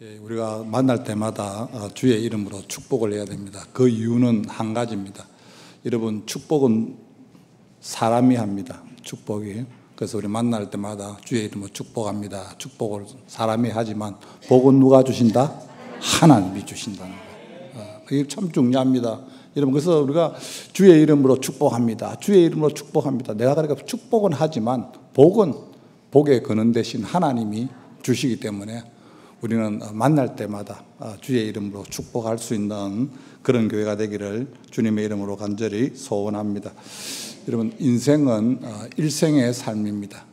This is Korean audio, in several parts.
예, 우리가 만날 때마다 주의 이름으로 축복을 해야 됩니다. 그 이유는 한 가지입니다. 여러분, 축복은 사람이 합니다. 축복이. 그래서 우리 만날 때마다 주의 이름으로 축복합니다. 축복을 사람이 하지만 복은 누가 주신다? 하나님이 주신다는 거예요. 이게 참 중요합니다. 여러분, 그래서 우리가 주의 이름으로 축복합니다. 주의 이름으로 축복합니다. 내가 그러니까 축복은 하지만 복은 복에 거는 대신 하나님이 주시기 때문에 우리는 만날 때마다 주의 이름으로 축복할 수 있는 그런 교회가 되기를 주님의 이름으로 간절히 소원합니다. 여러분, 인생은 일생의 삶입니다.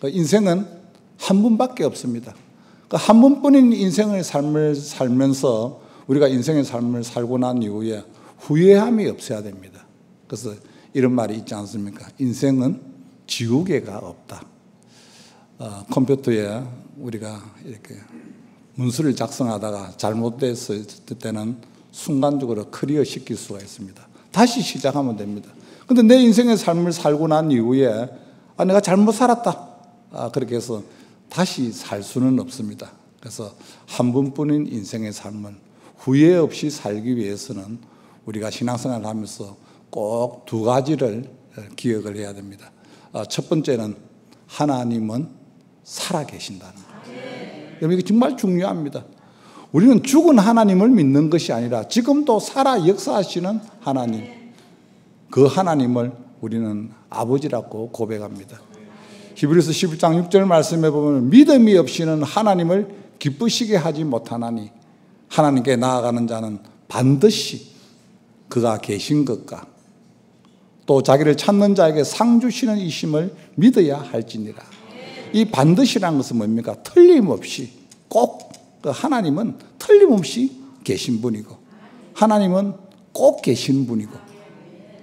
인생은 한 번밖에 없습니다. 한 번뿐인 인생의 삶을 살면서 우리가 인생의 삶을 살고 난 이후에 후회함이 없어야 됩니다. 그래서 이런 말이 있지 않습니까? 인생은 지우개가 없다. 컴퓨터에 우리가 이렇게 문서를 작성하다가 잘못됐을 때는 순간적으로 클리어 시킬 수가 있습니다. 다시 시작하면 됩니다. 근데 내 인생의 삶을 살고 난 이후에 내가 잘못 살았다. 그렇게 해서 다시 살 수는 없습니다. 그래서 한 번뿐인 인생의 삶은 후회 없이 살기 위해서는 우리가 신앙생활을 하면서 꼭 두 가지를 기억을 해야 됩니다. 첫 번째는 하나님은 살아계신다는 것. 여러분, 이게 정말 중요합니다. 우리는 죽은 하나님을 믿는 것이 아니라 지금도 살아 역사하시는 하나님, 그 하나님을 우리는 아버지라고 고백합니다. 히브리서 11장 6절 말씀에 보면 믿음이 없이는 하나님을 기쁘시게 하지 못하나니 하나님께 나아가는 자는 반드시 그가 계신 것과 또 자기를 찾는 자에게 상 주시는 이심을 믿어야 할지니라. 이 반드시라는 것은 뭡니까? 틀림없이 꼭 하나님은 틀림없이 계신 분이고 하나님은 꼭 계신 분이고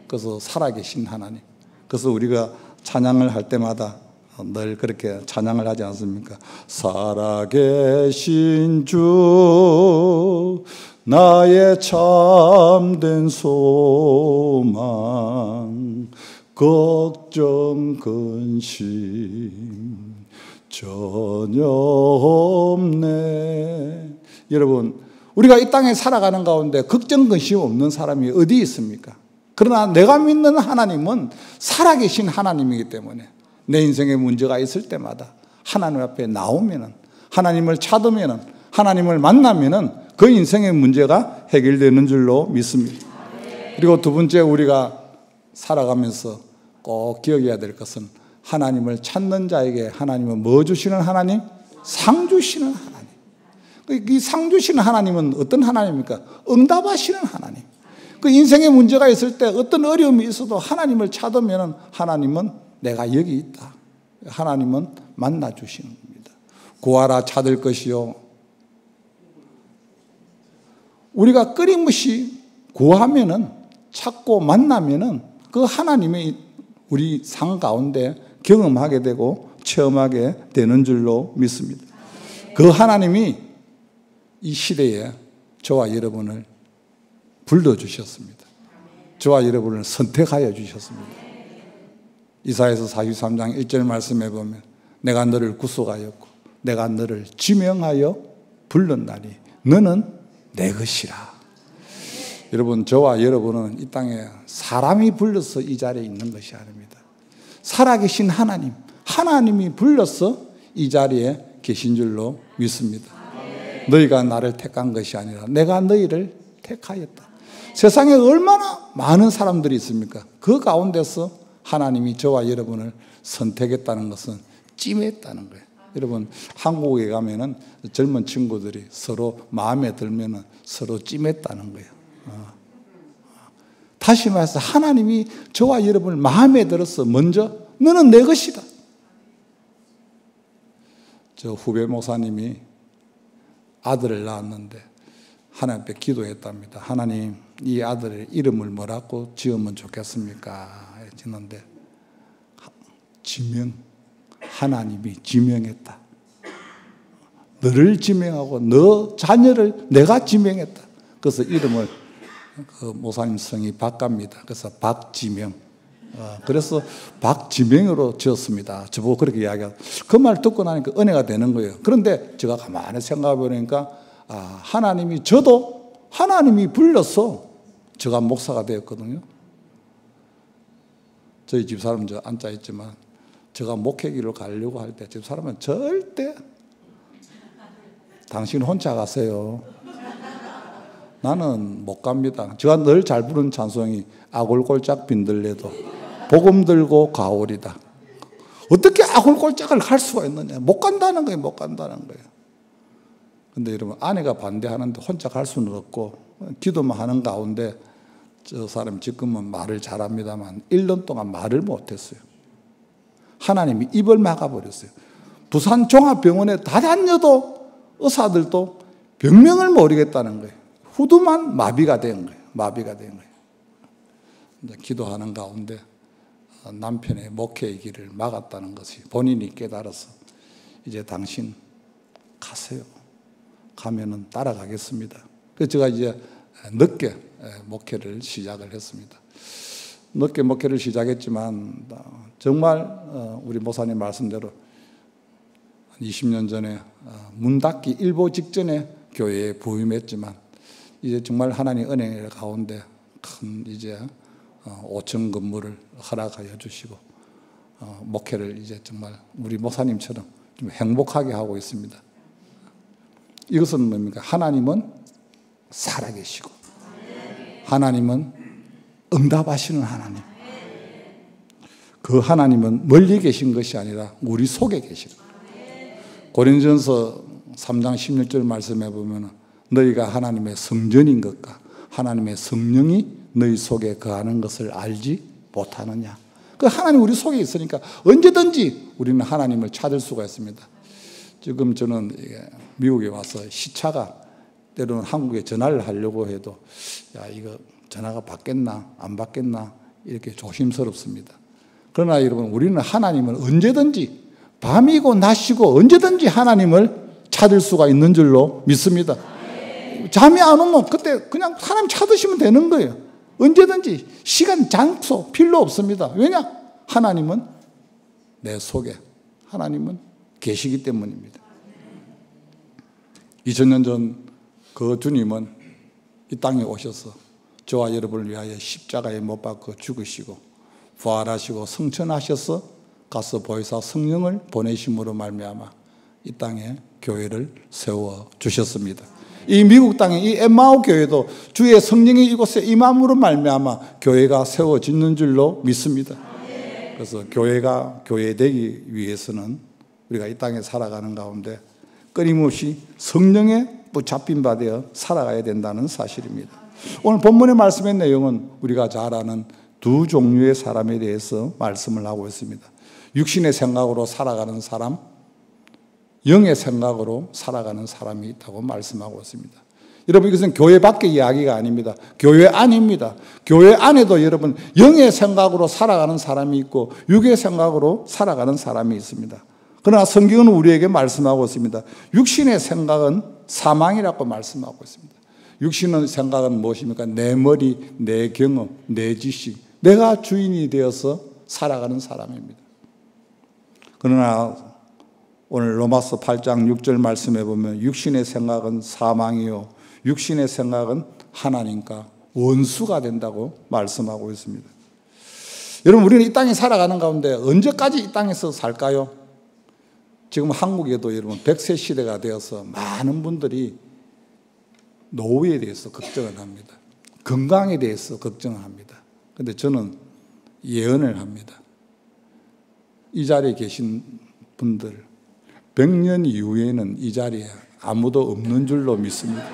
그래서 살아계신 하나님. 그래서 우리가 찬양을 할 때마다 늘 그렇게 찬양을 하지 않습니까? 살아계신 주 나의 참된 소망 걱정 근심 전혀 없네. 여러분, 우리가 이 땅에 살아가는 가운데 걱정 근심 없는 사람이 어디 있습니까? 그러나 내가 믿는 하나님은 살아계신 하나님이기 때문에 내 인생에 문제가 있을 때마다 하나님 앞에 나오면은 하나님을 찾으면은 하나님을 만나면은 그 인생의 문제가 해결되는 줄로 믿습니다. 그리고 두 번째, 우리가 살아가면서 꼭 기억해야 될 것은 하나님을 찾는 자에게 하나님은 뭐 주시는 하나님? 상 주시는 하나님. 이 상 주시는 하나님은 어떤 하나님입니까? 응답하시는 하나님. 그 인생에 문제가 있을 때 어떤 어려움이 있어도 하나님을 찾으면 하나님은 내가 여기 있다. 하나님은 만나 주시는 겁니다. 구하라 찾을 것이요. 우리가 끊임없이 구하면은 찾고 만나면은 그 하나님의 우리 삶 가운데 경험하게 되고 체험하게 되는 줄로 믿습니다. 그 하나님이 이 시대에 저와 여러분을 불러주셨습니다. 저와 여러분을 선택하여 주셨습니다. 이사야서 43장 1절 말씀에 보면 내가 너를 구속하였고 내가 너를 지명하여 불렀나니 너는 내 것이라. 여러분, 저와 여러분은 이 땅에 사람이 불러서 이 자리에 있는 것이 아닙니다. 살아계신 하나님, 하나님이 불러서 이 자리에 계신 줄로 믿습니다. 너희가 나를 택한 것이 아니라 내가 너희를 택하였다. 세상에 얼마나 많은 사람들이 있습니까? 그 가운데서 하나님이 저와 여러분을 선택했다는 것은 찜했다는 거예요. 여러분, 한국에 가면은 젊은 친구들이 서로 마음에 들면은 서로 찜했다는 거예요. 다시 말해서 하나님이 저와 여러분을 마음에 들어서 먼저 너는 내 것이다. 저 후배 목사님이 아들을 낳았는데 하나님 앞에 기도했답니다. 하나님, 이 아들의 이름을 뭐라고 지으면 좋겠습니까? 했는데 지명, 하나님이 지명했다. 너를 지명하고 너 자녀를 내가 지명했다. 그래서 이름을 그 목사님 성이 박갑니다. 그래서 박지명. 그래서 박지명으로 지었습니다. 저보고 그렇게 이야기하고 그 말 듣고 나니까 은혜가 되는 거예요. 그런데 제가 가만히 생각해 보니까 하나님이 저도 하나님이 불러서 제가 목사가 되었거든요. 저희 집사람 저 앉아 있지만 제가 목회기로 가려고 할 때 집사람은 절대 당신 혼자 가세요. 나는 못 갑니다. 제가 늘 잘 부르는 찬송이 아골골짝 빈들레도 복음 들고 가오리다. 어떻게 아골골짝을 갈 수가 있느냐. 못 간다는 거예요. 못 간다는 거예요. 근데 여러분 아내가 반대하는데 혼자 갈 수는 없고 기도만 하는 가운데 저 사람 지금은 말을 잘합니다만 1년 동안 말을 못했어요. 하나님이 입을 막아버렸어요. 부산 종합병원에 다 다녀도 의사들도 병명을 모르겠다는 거예요. 후두만 마비가 된 거예요. 마비가 된 거예요. 이제 기도하는 가운데 남편의 목회의 길을 막았다는 것이 본인이 깨달아서 이제 당신 가세요. 가면은 따라가겠습니다. 그래서 제가 이제 늦게 목회를 시작을 했습니다. 늦게 목회를 시작했지만 정말 우리 목사님 말씀대로 20년 전에 문 닫기 일보 직전에 교회에 부임했지만 이제 정말 하나님 은혜 가운데 큰 이제 5층 건물을 허락하여 주시고 목회를 이제 정말 우리 목사님처럼 좀 행복하게 하고 있습니다. 이것은 뭡니까? 하나님은 살아계시고 하나님은 응답하시는 하나님. 그 하나님은 멀리 계신 것이 아니라 우리 속에 계시는 거예요. 고린도전서 3장 16절 말씀해 보면 너희가 하나님의 성전인 것과 하나님의 성령이 너희 속에 거하는 것을 알지 못하느냐. 그 하나님 우리 속에 있으니까 언제든지 우리는 하나님을 찾을 수가 있습니다. 지금 저는 미국에 와서 시차가 때로는 한국에 전화를 하려고 해도 야 이거 전화가 받겠나 안 받겠나 이렇게 조심스럽습니다. 그러나 여러분 우리는 하나님을 언제든지 밤이고 낮이고 언제든지 하나님을 찾을 수가 있는 줄로 믿습니다. 잠이 안 오면 그때 그냥 하나님 찾으시면 되는 거예요. 언제든지 시간 장소 필요 없습니다. 왜냐? 하나님은 내 속에 하나님은 계시기 때문입니다. 2000년 전 그 주님은 이 땅에 오셔서 저와 여러분을 위하여 십자가에 못 박혀 죽으시고 부활하시고 승천하셔서 가서 보혜사 성령을 보내심으로 말미암아 이 땅에 교회를 세워 주셨습니다. 이 미국 땅에 이 엠마오 교회도 주의 성령이 이곳에 임함으로 말미암아 교회가 세워지는 줄로 믿습니다. 그래서 교회가 교회되기 위해서는 우리가 이 땅에 살아가는 가운데 끊임없이 성령에 붙잡힌 바 되어 살아가야 된다는 사실입니다. 오늘 본문의 말씀의 내용은 우리가 잘 아는 두 종류의 사람에 대해서 말씀을 하고 있습니다. 육신의 생각으로 살아가는 사람, 영의 생각으로 살아가는 사람이 있다고 말씀하고 있습니다. 여러분 이것은 교회 밖의 이야기가 아닙니다. 교회 안입니다. 교회 안에도 여러분 영의 생각으로 살아가는 사람이 있고 육의 생각으로 살아가는 사람이 있습니다. 그러나 성경은 우리에게 말씀하고 있습니다. 육신의 생각은 사망이라고 말씀하고 있습니다. 육신의 생각은 무엇입니까? 내 머리, 내 경험, 내 지식, 내가 주인이 되어서 살아가는 사람입니다. 그러나 오늘 로마서 8장 6절 말씀해 보면 육신의 생각은 사망이요 육신의 생각은 하나님과 원수가 된다고 말씀하고 있습니다. 여러분 우리는 이 땅에 살아가는 가운데 언제까지 이 땅에서 살까요? 지금 한국에도 여러분 100세 시대가 되어서 많은 분들이 노후에 대해서 걱정을 합니다. 건강에 대해서 걱정을 합니다. 그런데 저는 예언을 합니다. 이 자리에 계신 분들 100년 이후에는 이 자리에 아무도 없는 줄로 믿습니다.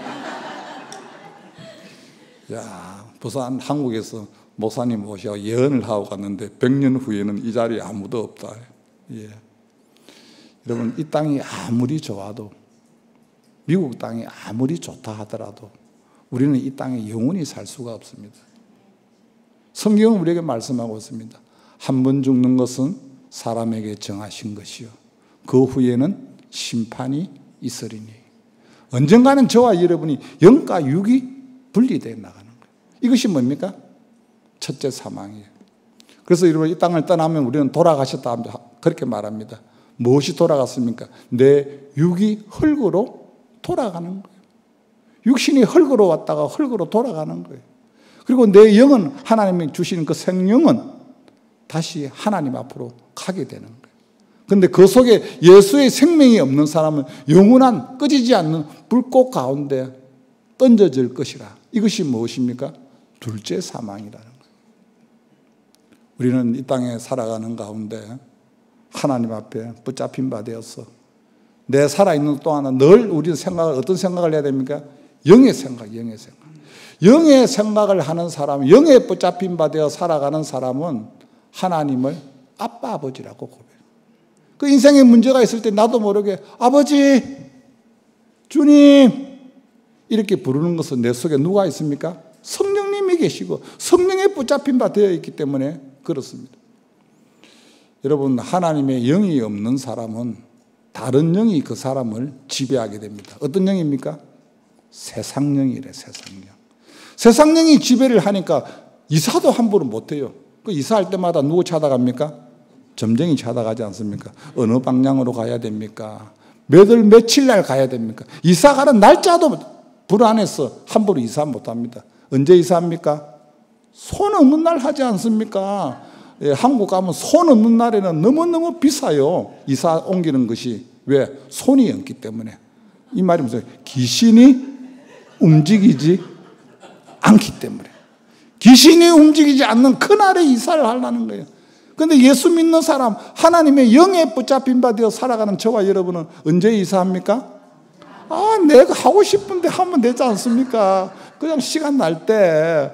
야, 부산 한국에서 목사님 오셔 예언을 하고 갔는데 100년 후에는 이 자리에 아무도 없다. 예. 여러분 이 땅이 아무리 좋아도 미국 땅이 아무리 좋다 하더라도 우리는 이 땅에 영원히 살 수가 없습니다. 성경은 우리에게 말씀하고 있습니다. 한 번 죽는 것은 사람에게 정하신 것이요 그 후에는 심판이 있으리니 언젠가는 저와 여러분이 영과 육이 분리되어 나가는 거예요. 이것이 뭡니까? 첫째 사망이에요. 그래서 여러분 이 땅을 떠나면 우리는 돌아가셨다 그렇게 말합니다. 무엇이 돌아갔습니까? 내 육이 흙으로 돌아가는 거예요. 육신이 흙으로 왔다가 흙으로 돌아가는 거예요. 그리고 내 영은 하나님이 주시는 그 생명은 다시 하나님 앞으로 가게 되는 거예요. 그런데 그 속에 예수의 생명이 없는 사람은 영원한 꺼지지 않는 불꽃 가운데 던져질 것이라. 이것이 무엇입니까? 둘째 사망이라는 거예요. 우리는 이 땅에 살아가는 가운데 하나님 앞에 붙잡힌 바 되어서 내 살아있는 동안은 늘 우리는 어떤 생각을 해야 됩니까? 영의 생각, 영의 생각. 영의 생각을 하는 사람, 영에 붙잡힌 바 되어 살아가는 사람은 하나님을 아빠, 아버지라고 고백해요. 그 인생에 문제가 있을 때 나도 모르게 아버지, 주님 이렇게 부르는 것은 내 속에 누가 있습니까? 성령님이 계시고 성령에 붙잡힌 바 되어 있기 때문에 그렇습니다. 여러분, 하나님의 영이 없는 사람은 다른 영이 그 사람을 지배하게 됩니다. 어떤 영입니까? 세상영이래, 세상영. 세상영이 지배를 하니까 이사도 함부로 못해요. 그 이사할 때마다 누구 찾아갑니까? 점쟁이 찾아가지 않습니까? 어느 방향으로 가야 됩니까? 며칠 날 가야 됩니까? 이사 가는 날짜도 불안해서 함부로 이사 못합니다. 언제 이사합니까? 손 없는 날 하지 않습니까? 예, 한국 가면 손 없는 날에는 너무너무 비싸요. 이사 옮기는 것이. 왜? 손이 없기 때문에. 이 말이 무슨 귀신이 움직이지 않기 때문에. 귀신이 움직이지 않는 그날에 이사를 하려는 거예요. 그런데 예수 믿는 사람, 하나님의 영에 붙잡힌 바 되어 살아가는 저와 여러분은 언제 이사합니까? 내가 하고 싶은데 하면 되지 않습니까? 그냥 시간 날 때,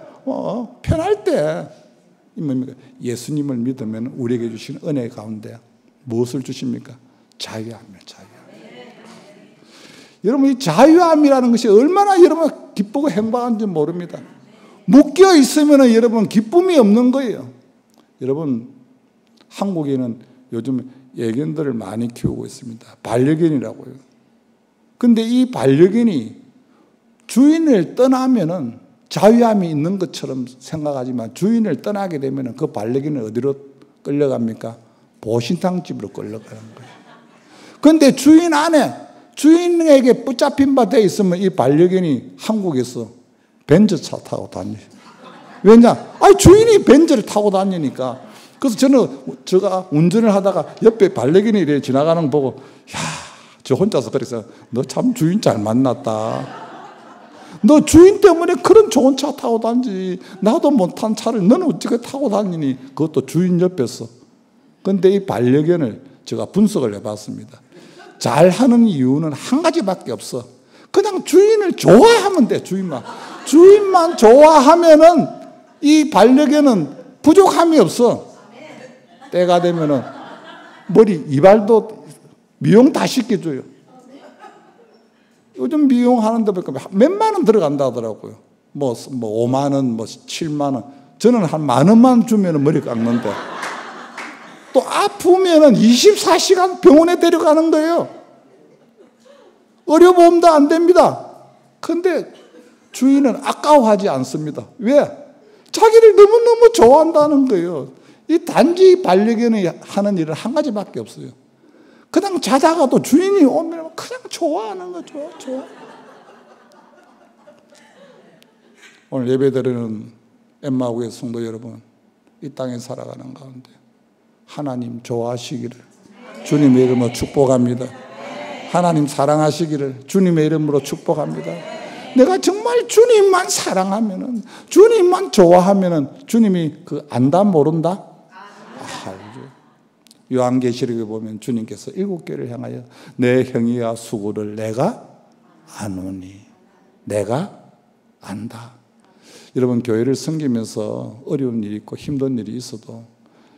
편할 때. 뭡니까? 예수님을 믿으면 우리에게 주신 은혜 가운데 무엇을 주십니까? 자유함이에요, 자유함. 여러분, 이 자유함이라는 것이 얼마나 여러분 기쁘고 행복한지 모릅니다. 묶여 있으면 여러분 기쁨이 없는 거예요. 여러분, 한국에는 요즘 애견들을 많이 키우고 있습니다. 반려견이라고요. 근데 이 반려견이 주인을 떠나면은 자유함이 있는 것처럼 생각하지만 주인을 떠나게 되면 그 반려견은 어디로 끌려갑니까? 보신탕집으로 끌려가는 거예요. 그런데 주인 안에 주인에게 붙잡힌 바 되어 있으면 이 반려견이 한국에서 벤츠차 타고 다녀요. 왜냐? 주인이 벤츠를 타고 다니니까. 그래서 제가 운전을 하다가 옆에 반려견이 이렇게 지나가는 거 보고, 저 혼자서 그래서 너 참 주인 잘 만났다. 너 주인 때문에 그런 좋은 차 타고 다니지. 나도 못탄 차를 너는 어떻게 타고 다니니? 그것도 주인 옆에서. 그런데 이 반려견을 제가 분석을 해봤습니다. 잘하는 이유는 한 가지밖에 없어. 그냥 주인을 좋아하면 돼, 주인만. 주인만 좋아하면은 이 반려견은 부족함이 없어. 때가 되면은 이발도 미용 다 시켜줘요. 요즘 미용하는데 보니까 몇만 원 들어간다 하더라고요. 5만 원, 7만 원. 저는 한 10,000원만 주면 머리 깎는데. 또 아프면은 24시간 병원에 데려가는 거예요. 의료보험도 안 됩니다. 근데 주인은 아까워하지 않습니다. 왜? 자기를 너무너무 좋아한다는 거예요. 이 단지 반려견이 하는 일은 한 가지밖에 없어요. 그냥 자다가도 주인이 오면 그냥 좋아하는 거죠. 좋아. 오늘 예배드리는 엠마오의 성도 여러분, 이 땅에 살아가는 가운데 하나님 좋아하시기를 주님의 이름으로 축복합니다. 하나님 사랑하시기를 주님의 이름으로 축복합니다. 내가 정말 주님만 사랑하면은, 주님만 좋아하면은 주님이 안다 모른다? 알죠. 요한계시록에 보면 주님께서 7교회를 향하여 내 형이야 수고를 내가 아노니, 내가 안다. 여러분, 교회를 섬기면서 어려운 일이 있고 힘든 일이 있어도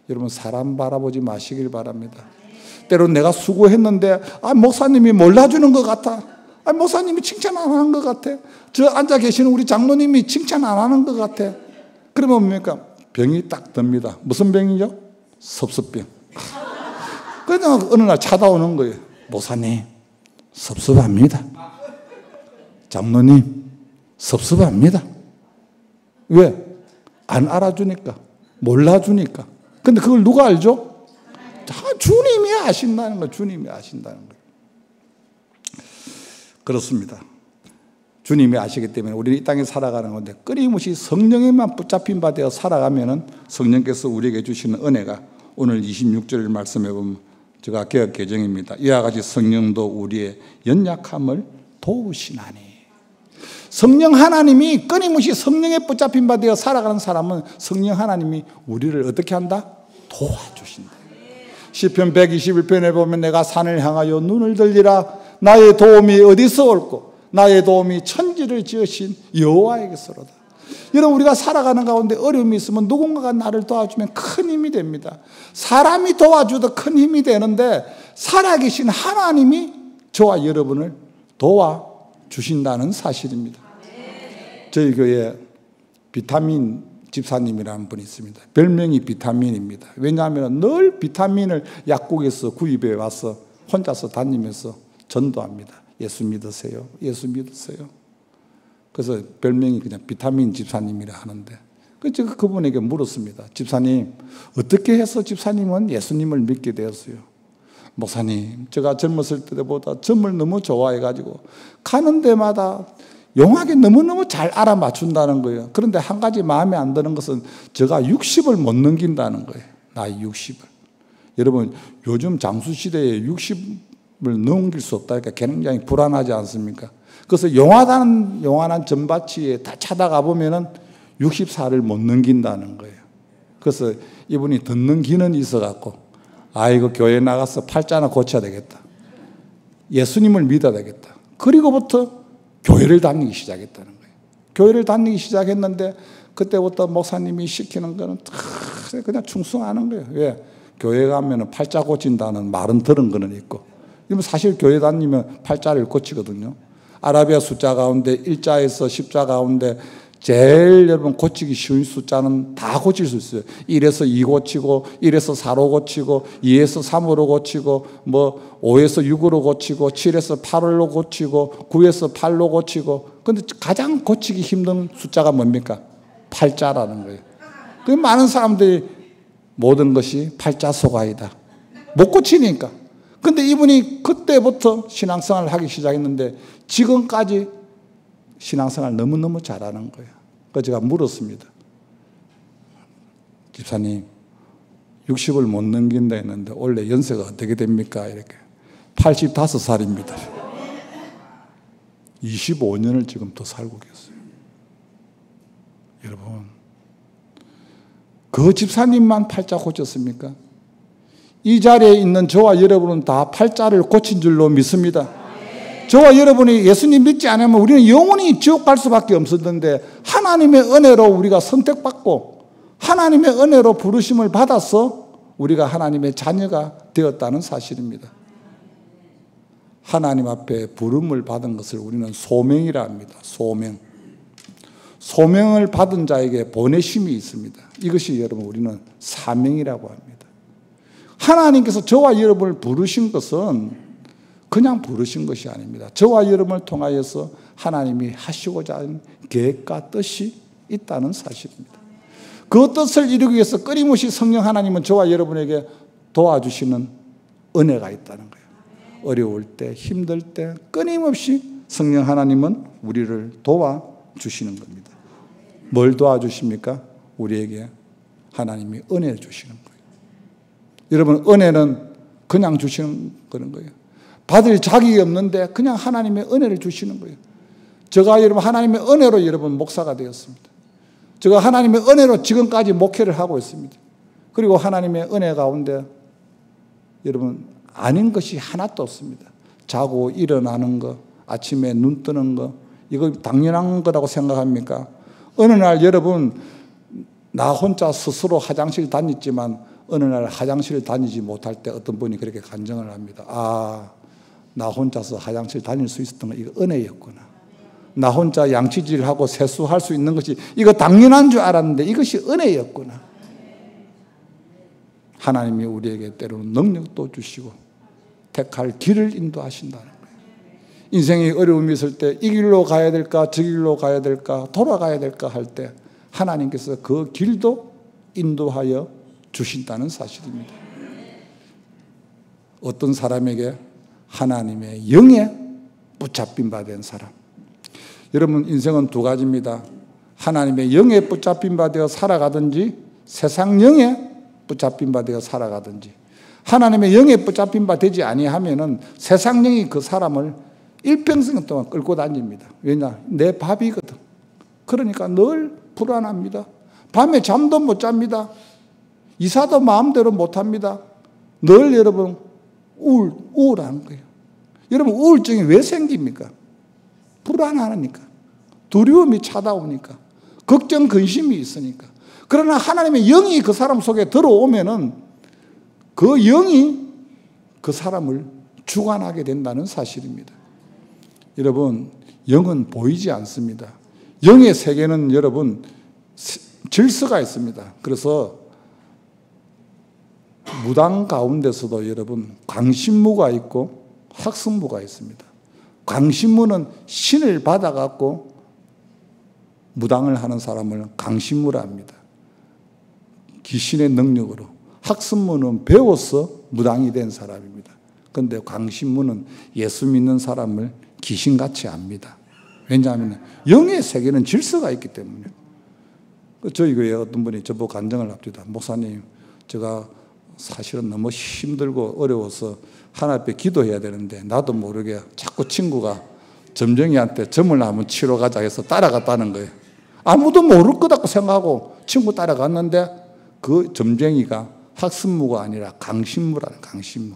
여러분 사람 바라보지 마시길 바랍니다. 때로는 내가 수고했는데 목사님이 몰라주는 것 같아. 목사님이 칭찬 안 하는 것 같아. 저 앉아 계시는 우리 장로님이 칭찬 안 하는 것 같아. 그러면 뭡니까? 병이 딱 듭니다. 무슨 병이죠? 섭섭병. 그냥 어느 날 찾아오는 거예요. 목사님 섭섭합니다. 장로님 섭섭합니다. 왜? 안 알아주니까, 몰라주니까. 근데 그걸 누가 알죠? 주님이 아신다는 거예요. 주님이 아신다는 거예요. 그렇습니다. 주님이 아시기 때문에 우리는 이 땅에 살아가는 건데 끊임없이 성령에만 붙잡힌 바 되어 살아가면은 성령께서 우리에게 주시는 은혜가 오늘 26절 말씀에 보면 제가 개역 개정입니다. 이와 같이 성령도 우리의 연약함을 도우시나니. 성령 하나님이 끊임없이 성령에 붙잡힌 바 되어 살아가는 사람은 성령 하나님이 우리를 어떻게 한다? 도와주신다. 시편 121편에 보면 내가 산을 향하여 눈을 들리라 나의 도움이 어디서 올꼬 나의 도움이 천지를 지으신 여호와에게서로다. 여러분 우리가 살아가는 가운데 어려움이 있으면 누군가가 나를 도와주면 큰 힘이 됩니다. 사람이 도와줘도 큰 힘이 되는데 살아계신 하나님이 저와 여러분을 도와주신다는 사실입니다. 저희 교회에 비타민 집사님이라는 분이 있습니다. 별명이 비타민입니다. 왜냐하면 늘 비타민을 약국에서 구입해 와서 혼자서 다니면서 전도합니다. 예수 믿으세요. 예수 믿으세요. 그래서 별명이 그냥 비타민 집사님이라 하는데 제가 그분에게 물었습니다. 집사님 어떻게 해서 집사님은 예수님을 믿게 되었어요? 목사님 제가 젊었을 때보다 점을 너무 좋아해가지고 가는 데마다 용하게 너무너무 잘 알아맞춘다는 거예요. 그런데 한 가지 마음에 안 드는 것은 제가 60을 못 넘긴다는 거예요. 나이 60을. 여러분 요즘 장수시대에 60을 넘길 수 없다니까 굉장히 불안하지 않습니까? 그래서 용한한 전바치에 다 찾아가 보면은 64를 못 넘긴다는 거예요. 그래서 이분이 듣는 기는 있어갖고 아이고 교회 나가서 팔자나 고쳐야 되겠다. 예수님을 믿어야 되겠다. 그리고부터 교회를 다니기 시작했다는 거예요. 교회를 다니기 시작했는데 그때부터 목사님이 시키는 거는 그냥 충성하는 거예요. 왜? 교회 가면 팔자 고친다는 말은 들은 거는 있고 사실 교회 다니면 팔자를 고치거든요. 아라비아 숫자 가운데 1자에서 10자 가운데 제일 여러분 고치기 쉬운 숫자는 다 고칠 수 있어요. 1에서 2 고치고 1에서 4로 고치고 2에서 3으로 고치고 5에서 6으로 고치고 7에서 8로 고치고 9에서 8로 고치고 근데 가장 고치기 힘든 숫자가 뭡니까? 팔자라는 거예요. 그 많은 사람들이 모든 것이 팔자 소가이다. 못 고치니까. 근데 이분이 그때부터 신앙생활을 하기 시작했는데 지금까지 신앙생활 너무너무 잘하는 거예요. 그래서 제가 물었습니다. 집사님 60을 못 넘긴다 했는데 원래 연세가 어떻게 됩니까? 이렇게 85살입니다. 25년을 지금 더 살고 계세요. 여러분 그 집사님만 팔자 고쳤습니까? 이 자리에 있는 저와 여러분은 다 팔자를 고친 줄로 믿습니다. 저와 여러분이 예수님 믿지 않으면 우리는 영원히 지옥 갈 수밖에 없었는데 하나님의 은혜로 우리가 선택받고 하나님의 은혜로 부르심을 받아서 우리가 하나님의 자녀가 되었다는 사실입니다. 하나님 앞에 부름을 받은 것을 우리는 소명이라 합니다. 소명. 소명을 받은 자에게 보내심이 있습니다. 이것이 여러분 우리는 사명이라고 합니다. 하나님께서 저와 여러분을 부르신 것은 그냥 부르신 것이 아닙니다. 저와 여러분을 통하여서 하나님이 하시고자 하는 계획과 뜻이 있다는 사실입니다. 그 뜻을 이루기 위해서 끊임없이 성령 하나님은 저와 여러분에게 도와주시는 은혜가 있다는 거예요. 어려울 때, 힘들 때 끊임없이 성령 하나님은 우리를 도와주시는 겁니다. 뭘 도와주십니까? 우리에게 하나님이 은혜를 주시는 거예요. 여러분 은혜는 그냥 주시는 그런 거예요. 받을 자격이 없는데 그냥 하나님의 은혜를 주시는 거예요. 제가 여러분 하나님의 은혜로 여러분 목사가 되었습니다. 제가 하나님의 은혜로 지금까지 목회를 하고 있습니다. 그리고 하나님의 은혜 가운데 여러분 아닌 것이 하나도 없습니다. 자고 일어나는 거, 아침에 눈 뜨는 거 이거 당연한 거라고 생각합니까? 어느 날 여러분 나 혼자 스스로 화장실 다녔지만 어느 날 화장실 다니지 못할 때 어떤 분이 그렇게 간증을 합니다. 아, 나 혼자서 화장실 다닐 수 있었던 거 이거 은혜였구나. 나 혼자 양치질하고 세수할 수 있는 것이 이거 당연한 줄 알았는데 이것이 은혜였구나. 하나님이 우리에게 때로는 능력도 주시고 택할 길을 인도하신다는 거예요. 인생에 어려움이 있을 때 이 길로 가야 될까 저 길로 가야 될까 돌아가야 될까 할 때 하나님께서 그 길도 인도하여 주신다는 사실입니다. 어떤 사람에게? 하나님의 영에 붙잡힌 바 된 사람. 여러분, 인생은 두 가지입니다. 하나님의 영에 붙잡힌 바 되어 살아가든지 세상 영에 붙잡힌 바 되어 살아가든지. 하나님의 영에 붙잡힌 바 되지 아니하면은 세상 영이 그 사람을 일평생 동안 끌고 다닙니다. 왜냐? 내 밥이거든. 그러니까 늘 불안합니다. 밤에 잠도 못 잡니다. 이사도 마음대로 못 합니다. 늘 여러분 우울한 거예요. 여러분, 우울증이 왜 생깁니까? 불안하니까. 두려움이 찾아오니까. 걱정, 근심이 있으니까. 그러나 하나님의 영이 그 사람 속에 들어오면은 그 영이 그 사람을 주관하게 된다는 사실입니다. 여러분, 영은 보이지 않습니다. 영의 세계는 여러분 질서가 있습니다. 그래서 무당 가운데서도 여러분 광신무가 있고 학승무가 있습니다. 광신무는 신을 받아갖고 무당을 하는 사람을 광신무라 합니다. 귀신의 능력으로. 학승무는 배워서 무당이 된 사람입니다. 그런데 광신무는 예수 믿는 사람을 귀신같이 압니다. 왜냐하면 영의 세계는 질서가 있기 때문에. 저희 교회에 어떤 분이 저보고 간증을 합니다. 목사님, 제가 사실은 너무 힘들고 어려워서 하나님 앞에 기도해야 되는데 나도 모르게 자꾸 친구가 점쟁이한테 점을 한번 치러 가자 해서 따라갔다는 거예요. 아무도 모를 거라고 생각하고 친구 따라갔는데 그 점쟁이가 학습무가 아니라 강신무라는 강신무.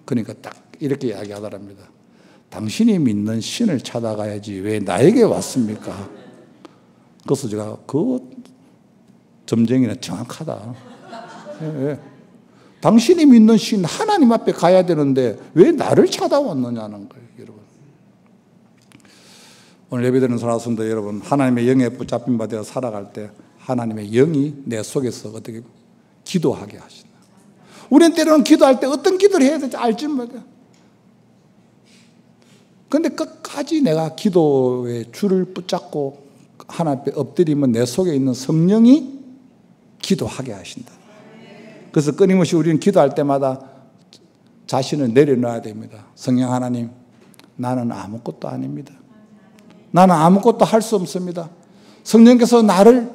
그러니까 딱 이렇게 이야기하더랍니다. 당신이 믿는 신을 찾아가야지 왜 나에게 왔습니까? 그래서 제가 그 점쟁이는 정확하다. 예. 당신이 믿는 신 하나님 앞에 가야 되는데 왜 나를 찾아왔느냐는 거예요, 여러분. 오늘 예배드리는 사랑하는 여러분, 하나님의 영에 붙잡힌 바 되어 살아갈 때 하나님의 영이 내 속에서 어떻게 기도하게 하신다. 우리는 때로는 기도할 때 어떤 기도를 해야 될지 알지 못해요. 그런데 끝까지 내가 기도의 줄을 붙잡고 하나님 앞에 엎드리면 내 속에 있는 성령이 기도하게 하신다. 그래서 끊임없이 우리는 기도할 때마다 자신을 내려놔야 됩니다. 성령 하나님, 나는 아무것도 아닙니다. 나는 아무것도 할 수 없습니다. 성령께서 나를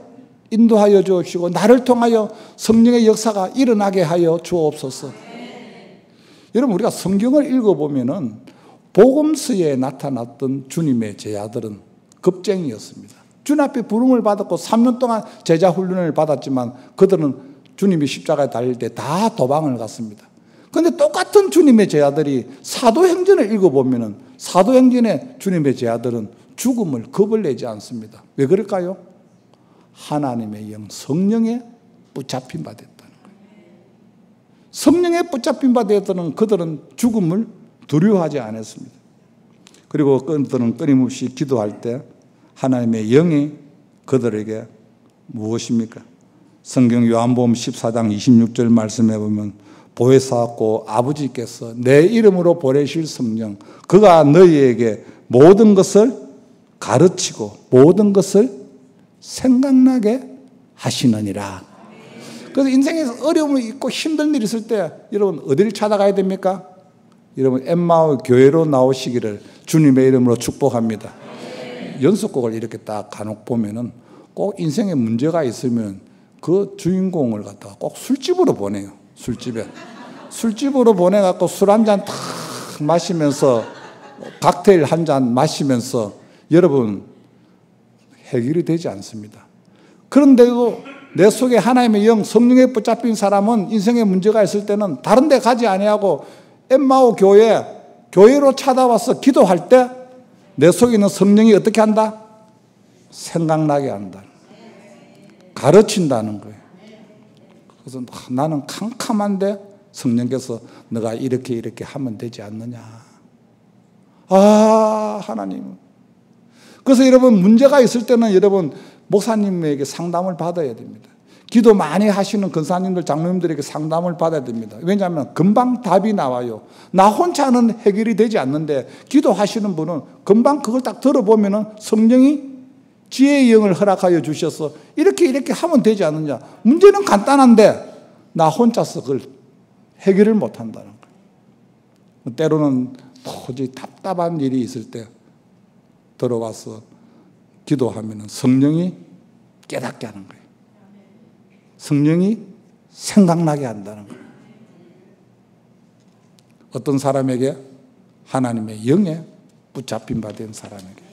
인도하여 주옵시고 나를 통하여 성령의 역사가 일어나게 하여 주옵소서. 여러분, 우리가 성경을 읽어보면은 복음서에 나타났던 주님의 제자들은 겁쟁이였습니다. 주님 앞에 부름을 받았고 3년 동안 제자 훈련을 받았지만 그들은 주님이 십자가에 달릴 때 다 도망을 갔습니다. 그런데 똑같은 주님의 제자들이 사도행전을 읽어보면은 사도행전의 주님의 제자들은 죽음을 겁을 내지 않습니다. 왜 그럴까요? 하나님의 영 성령에 붙잡힌 바 됐다는 거예요. 성령에 붙잡힌 바 되었다는 그들은 죽음을 두려워하지 않았습니다. 그리고 그들은 끊임없이 기도할 때 하나님의 영이 그들에게 무엇입니까? 성경 요한복음 14장 26절 말씀해 보면 보혜사왔고 아버지께서 내 이름으로 보내실 성령 그가 너희에게 모든 것을 가르치고 모든 것을 생각나게 하시느니라. 그래서 인생에서 어려움이 있고 힘든 일이 있을 때 여러분 어디를 찾아가야 됩니까? 여러분 엠마오 교회로 나오시기를 주님의 이름으로 축복합니다. 연속곡을 이렇게 딱 간혹 보면은 꼭 인생에 문제가 있으면 그 주인공을 갖다가 꼭 술집으로 보내요. 술집으로 보내갖고 술 한 잔 탁 마시면서 칵테일 한 잔 마시면서 여러분 해결이 되지 않습니다. 그런데도 내 속에 하나님의 영 성령에 붙잡힌 사람은 인생에 문제가 있을 때는 다른 데 가지 아니하고 엠마오 교회로 찾아와서 기도할 때 내 속에 있는 성령이 어떻게 한다? 생각나게 한다. 가르친다는 거예요. 그래서 나는 캄캄한데 성령께서 너가 이렇게 하면 되지 않느냐. 아, 하나님. 그래서 여러분 문제가 있을 때는 여러분 목사님에게 상담을 받아야 됩니다. 기도 많이 하시는 권사님들, 장로님들에게 상담을 받아야 됩니다. 왜냐하면 금방 답이 나와요. 나 혼자는 해결이 되지 않는데 기도하시는 분은 금방 그걸 딱 들어보면 성령이 지혜의 영을 허락하여 주셔서 이렇게 하면 되지 않느냐. 문제는 간단한데 나 혼자서 그걸 해결을 못한다는 거예요. 때로는 도저히 답답한 일이 있을 때 들어와서 기도하면 성령이 깨닫게 하는 거예요. 성령이 생각나게 한다는 거예요. 어떤 사람에게? 하나님의 영에 붙잡힌 바 된 사람에게.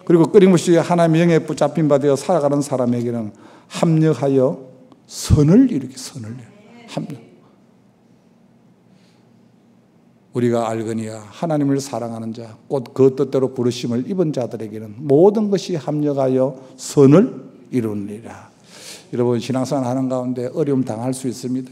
그리고 끊임없이 하나님의 영에 붙잡힌 바 되어 살아가는 사람에게는 합력하여 선을 이루게, 선을 합력. 우리가 알거니와 하나님을 사랑하는 자, 곧 그 뜻대로 부르심을 입은 자들에게는 모든 것이 합력하여 선을 이루느니라. 여러분, 신앙생활 하는 가운데 어려움 당할 수 있습니다.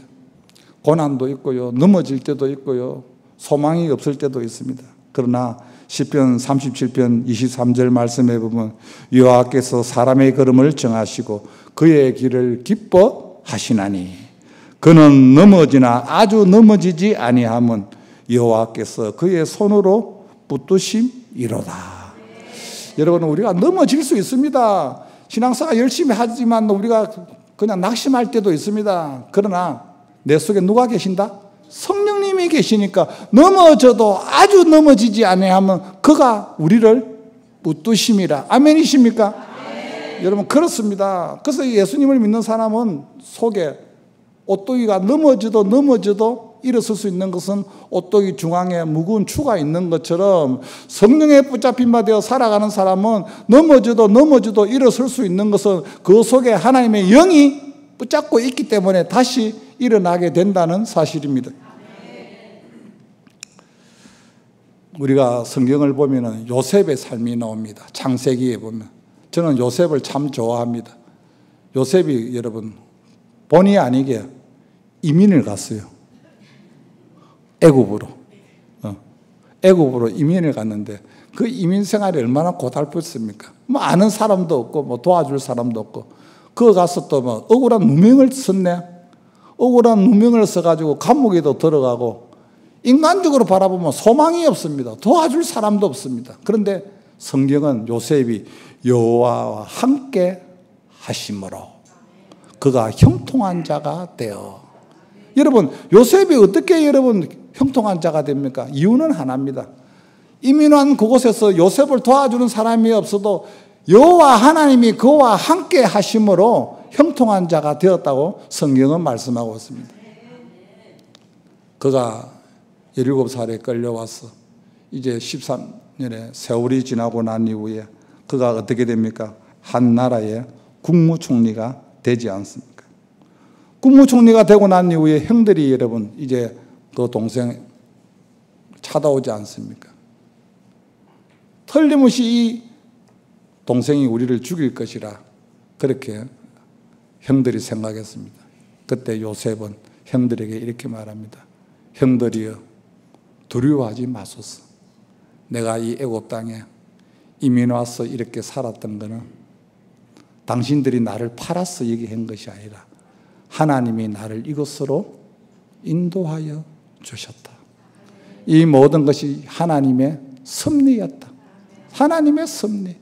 고난도 있고요, 넘어질 때도 있고요, 소망이 없을 때도 있습니다. 그러나 시편 37편 23절 말씀에 보면 여호와께서 사람의 걸음을 정하시고 그의 길을 기뻐하시나니 그는 넘어지나 아주 넘어지지 아니함은 여호와께서 그의 손으로 붙드심이로다. 여러분, 우리가 넘어질 수 있습니다. 신앙생활 열심히 하지만 우리가 그냥 낙심할 때도 있습니다. 그러나 내 속에 누가 계신다? 성령님이 계시니까 넘어져도 아주 넘어지지 아니하면 그가 우리를 붙드심이라. 아멘이십니까? 아멘. 여러분, 그렇습니다. 그래서 예수님을 믿는 사람은 속에 오뚜기가 넘어져도 일어설 수 있는 것은 오뚜기 중앙에 무거운 추가 있는 것처럼 성령에 붙잡힌 바 되어 살아가는 사람은 넘어져도 일어설 수 있는 것은 그 속에 하나님의 영이 붙잡고 있기 때문에 다시 일어나게 된다는 사실입니다. 우리가 성경을 보면 요셉의 삶이 나옵니다. 창세기에 보면. 저는 요셉을 참 좋아합니다. 요셉이 여러분 본의 아니게 이민을 갔어요. 애굽으로. 애굽으로 이민을 갔는데 그 이민 생활이 얼마나 고달팠습니까? 뭐 아는 사람도 없고 뭐 도와줄 사람도 없고 그거 가서 또 뭐 억울한 누명을 썼네. 억울한 누명을 써가지고 감옥에도 들어가고 인간적으로 바라보면 소망이 없습니다. 도와줄 사람도 없습니다. 그런데 성경은 요셉이 여호와와 함께 하심으로 그가 형통한 자가 되어. 여러분, 요셉이 어떻게 여러분 형통한 자가 됩니까? 이유는 하나입니다. 이민한 그곳에서 요셉을 도와주는 사람이 없어도 여호와 하나님이 그와 함께 하심으로 형통한 자가 되었다고 성경은 말씀하고 있습니다. 그가 17살에 끌려와서 이제 13년의 세월이 지나고 난 이후에 그가 어떻게 됩니까? 한 나라의 국무총리가 되지 않습니까? 국무총리가 되고 난 이후에 형들이 여러분 이제 그 동생 찾아오지 않습니까? 틀림없이 이 동생이 우리를 죽일 것이라 그렇게 형들이 생각했습니다. 그때 요셉은 형들에게 이렇게 말합니다. 형들이여, 두려워하지 마소서. 내가 이 애굽 땅에 이민 와서 이렇게 살았던 것은 당신들이 나를 팔아서 얘기한 것이 아니라 하나님이 나를 이곳으로 인도하여 주셨다. 이 모든 것이 하나님의 섭리였다. 하나님의 섭리.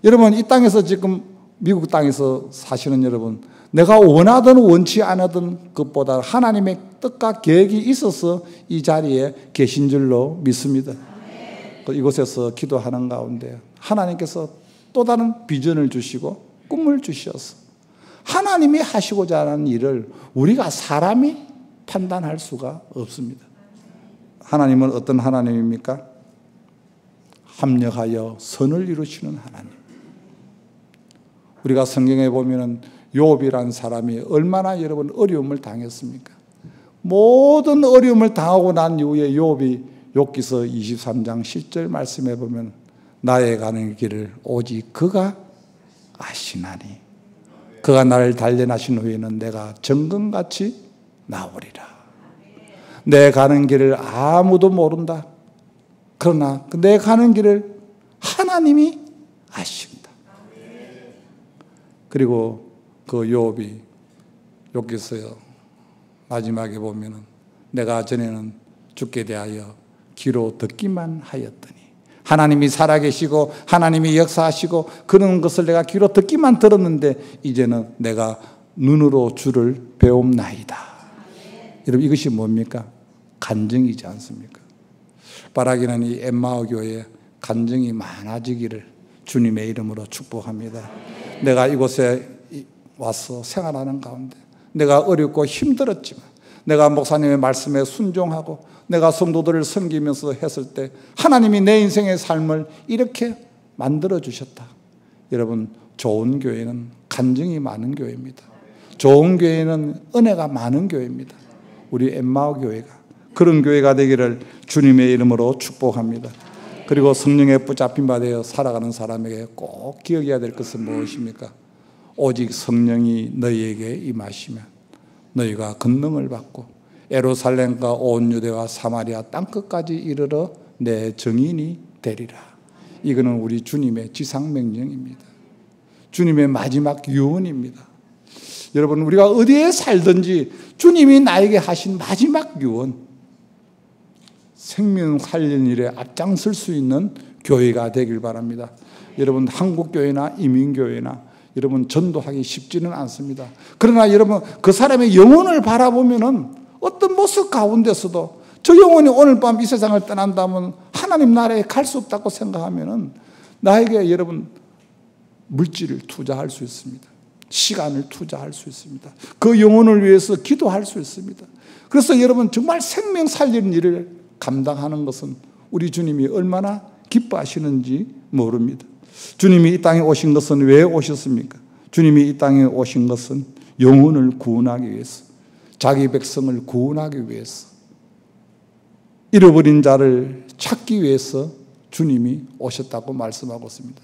여러분, 이 땅에서 지금 미국 땅에서 사시는 여러분, 내가 원하든 원치 않았던 것보다 하나님의 뜻과 계획이 있어서 이 자리에 계신 줄로 믿습니다. 이곳에서 기도하는 가운데 하나님께서 또 다른 비전을 주시고 꿈을 주셔서 하나님이 하시고자 하는 일을 우리가 사람이 판단할 수가 없습니다. 하나님은 어떤 하나님입니까? 합력하여 선을 이루시는 하나님. 우리가 성경에 보면은 욥이라는 사람이 얼마나 여러분 어려움을 당했습니까? 모든 어려움을 당하고 난 이후에 욥이 욥기서 23장 10절 말씀해 보면 나의 가는 길을 오직 그가 아시나니 그가 나를 단련하신 후에는 내가 정금같이 나오리라. 내 가는 길을 아무도 모른다. 그러나 내 가는 길을 하나님이 아신다. 그리고 그 욥이 욥기서 마지막에 보면은 내가 전에는 죽게 대하여 귀로 듣기만 하였더니 하나님이 살아계시고 하나님이 역사하시고 그런 것을 내가 귀로 듣기만 들었는데 이제는 내가 눈으로 주를 배움나이다. 여러분 이것이 뭡니까? 간증이지 않습니까? 바라기는 이 엠마오 교회에 간증이 많아지기를 주님의 이름으로 축복합니다. 내가 이곳에 와서 생활하는 가운데 내가 어렵고 힘들었지만 내가 목사님의 말씀에 순종하고 내가 성도들을 섬기면서 했을 때 하나님이 내 인생의 삶을 이렇게 만들어 주셨다. 여러분, 좋은 교회는 간증이 많은 교회입니다. 좋은 교회는 은혜가 많은 교회입니다. 우리 엠마오 교회가 그런 교회가 되기를 주님의 이름으로 축복합니다. 그리고 성령에 붙잡힌 바 되어 살아가는 사람에게 꼭 기억해야 될 것은 무엇입니까? 오직 성령이 너희에게 임하시면 너희가 권능을 받고 예루살렘과 온 유대와 사마리아 땅끝까지 이르러 내 증인이 되리라. 이거는 우리 주님의 지상명령입니다. 주님의 마지막 유언입니다. 여러분, 우리가 어디에 살든지 주님이 나에게 하신 마지막 유언, 생명 살리는 일에 앞장설 수 있는 교회가 되길 바랍니다. 여러분, 한국교회나 이민교회나 여러분 전도하기 쉽지는 않습니다. 그러나 여러분, 그 사람의 영혼을 바라보면은 어떤 모습 가운데서도 저 영혼이 오늘 밤 이 세상을 떠난다면 하나님 나라에 갈 수 없다고 생각하면은 나에게 여러분 물질을 투자할 수 있습니다. 시간을 투자할 수 있습니다. 그 영혼을 위해서 기도할 수 있습니다. 그래서 여러분 정말 생명 살리는 일을 감당하는 것은 우리 주님이 얼마나 기뻐하시는지 모릅니다. 주님이 이 땅에 오신 것은 왜 오셨습니까? 주님이 이 땅에 오신 것은 영혼을 구원하기 위해서, 자기 백성을 구원하기 위해서, 잃어버린 자를 찾기 위해서 주님이 오셨다고 말씀하고 있습니다.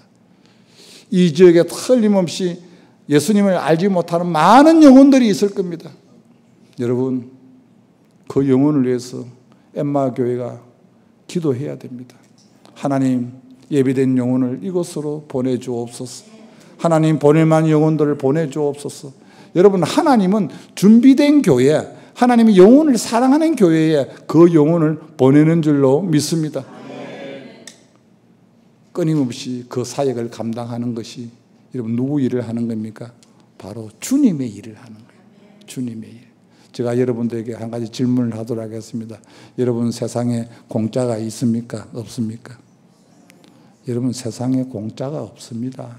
이 지역에 틀림없이 예수님을 알지 못하는 많은 영혼들이 있을 겁니다. 여러분, 그 영혼을 위해서 엠마 교회가 기도해야 됩니다. 하나님, 예비된 영혼을 이곳으로 보내주옵소서. 하나님, 보낼만한 영혼들을 보내주옵소서. 여러분, 하나님은 준비된 교회, 하나님이 영혼을 사랑하는 교회에 그 영혼을 보내는 줄로 믿습니다. 끊임없이 그 사역을 감당하는 것이 여러분 누구 일을 하는 겁니까? 바로 주님의 일을 하는 거예요. 주님의 일. 제가 여러분들에게 한 가지 질문을 하도록 하겠습니다. 여러분, 세상에 공짜가 있습니까? 없습니까? 여러분, 세상에 공짜가 없습니다.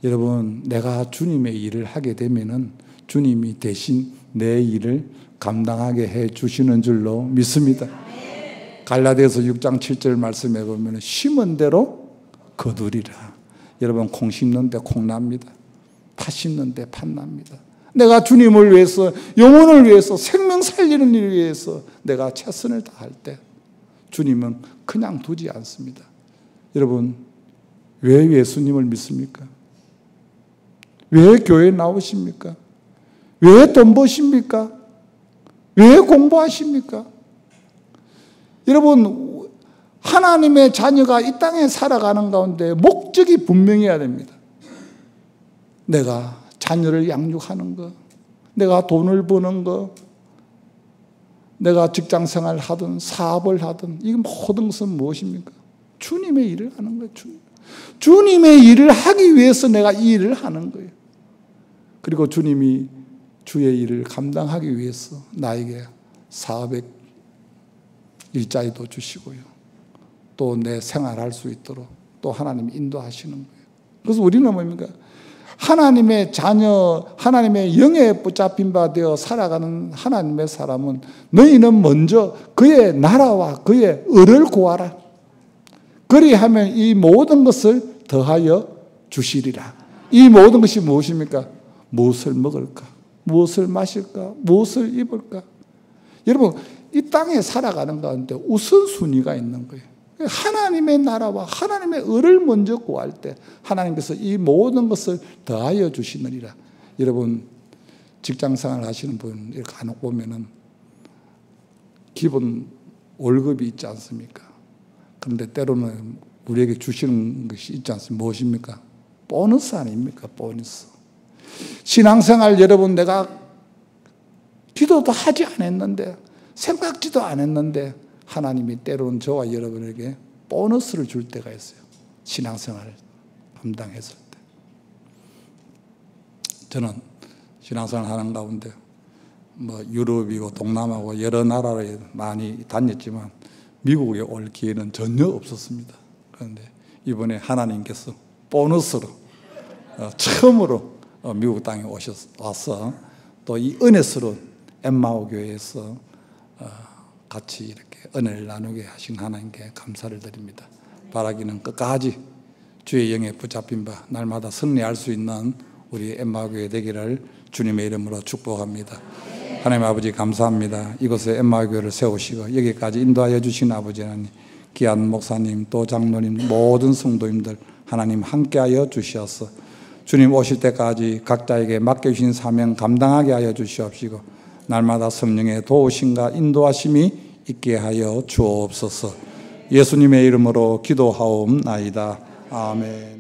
여러분, 내가 주님의 일을 하게 되면은 주님이 대신 내 일을 감당하게 해 주시는 줄로 믿습니다. 갈라디아서 6장 7절 말씀해 보면 심은 대로 거두리라. 여러분, 콩 심는 데 콩 납니다. 팥 심는 데 팥 납니다. 내가 주님을 위해서, 영혼을 위해서, 생명 살리는 일을 위해서 내가 최선을 다할 때 주님은 그냥 두지 않습니다. 여러분, 왜 예수님을 믿습니까? 왜 교회에 나오십니까? 왜 돈 버십니까? 왜 공부하십니까? 여러분, 하나님의 자녀가 이 땅에 살아가는 가운데 목적이 분명해야 됩니다. 내가 자녀를 양육하는 것, 내가 돈을 버는 것, 내가 직장생활을 하든 사업을 하든 이 모든 것은 무엇입니까? 주님의 일을 하는 거예요. 주님의 일을 하기 위해서 내가 이 일을 하는 거예요. 그리고 주님이 주의 일을 감당하기 위해서 나에게 사업의 일자리도 주시고요. 또 내 생활할 수 있도록 또 하나님이 인도하시는 거예요. 그래서 우리는 뭡니까? 하나님의 자녀, 하나님의 영에 붙잡힌 바 되어 살아가는 하나님의 사람은 너희는 먼저 그의 나라와 그의 의를 구하라. 그리하면 이 모든 것을 더하여 주시리라. 이 모든 것이 무엇입니까? 무엇을 먹을까? 무엇을 마실까? 무엇을 입을까? 여러분, 이 땅에 살아가는 가운데 우선순위가 있는 거예요. 하나님의 나라와 하나님의 의를 먼저 구할 때 하나님께서 이 모든 것을 더하여 주시느니라. 여러분, 직장생활 하시는 분 이렇게 간혹 보면은 기본 월급이 있지 않습니까? 그런데 때로는 우리에게 주시는 것이 있지 않습니까? 무엇입니까? 보너스 아닙니까? 보너스. 신앙생활 여러분, 내가 기도도 하지 않았는데 생각지도 않았는데 하나님이 때로는 저와 여러분에게 보너스를 줄 때가 있어요. 신앙생활을 감당했을 때. 저는 신앙생활 하는 가운데 뭐 유럽이고 동남아고 여러 나라를 많이 다녔지만 미국에 올 기회는 전혀 없었습니다. 그런데 이번에 하나님께서 보너스로 처음으로 미국 땅에 와서 또 이 은혜스러운 엠마오 교회에서 같이 이렇게 은혜를 나누게 하신 하나님께 감사를 드립니다. 바라기는 끝까지 주의 영에 붙잡힌 바 날마다 승리할 수 있는 우리 엠마오 교회 되기를 주님의 이름으로 축복합니다. 하나님 아버지 감사합니다. 이곳에 엠마오 교회를 세우시고 여기까지 인도하여 주신 아버지 하나님, 귀한 목사님 또 장로님 모든 성도님들 하나님 함께하여 주시옵소서. 주님 오실 때까지 각자에게 맡겨주신 사명 감당하게 하여 주시옵시고 날마다 성령의 도우심과 인도하심이 있게 하여 주옵소서. 예수님의 이름으로 기도하옵나이다. 아멘.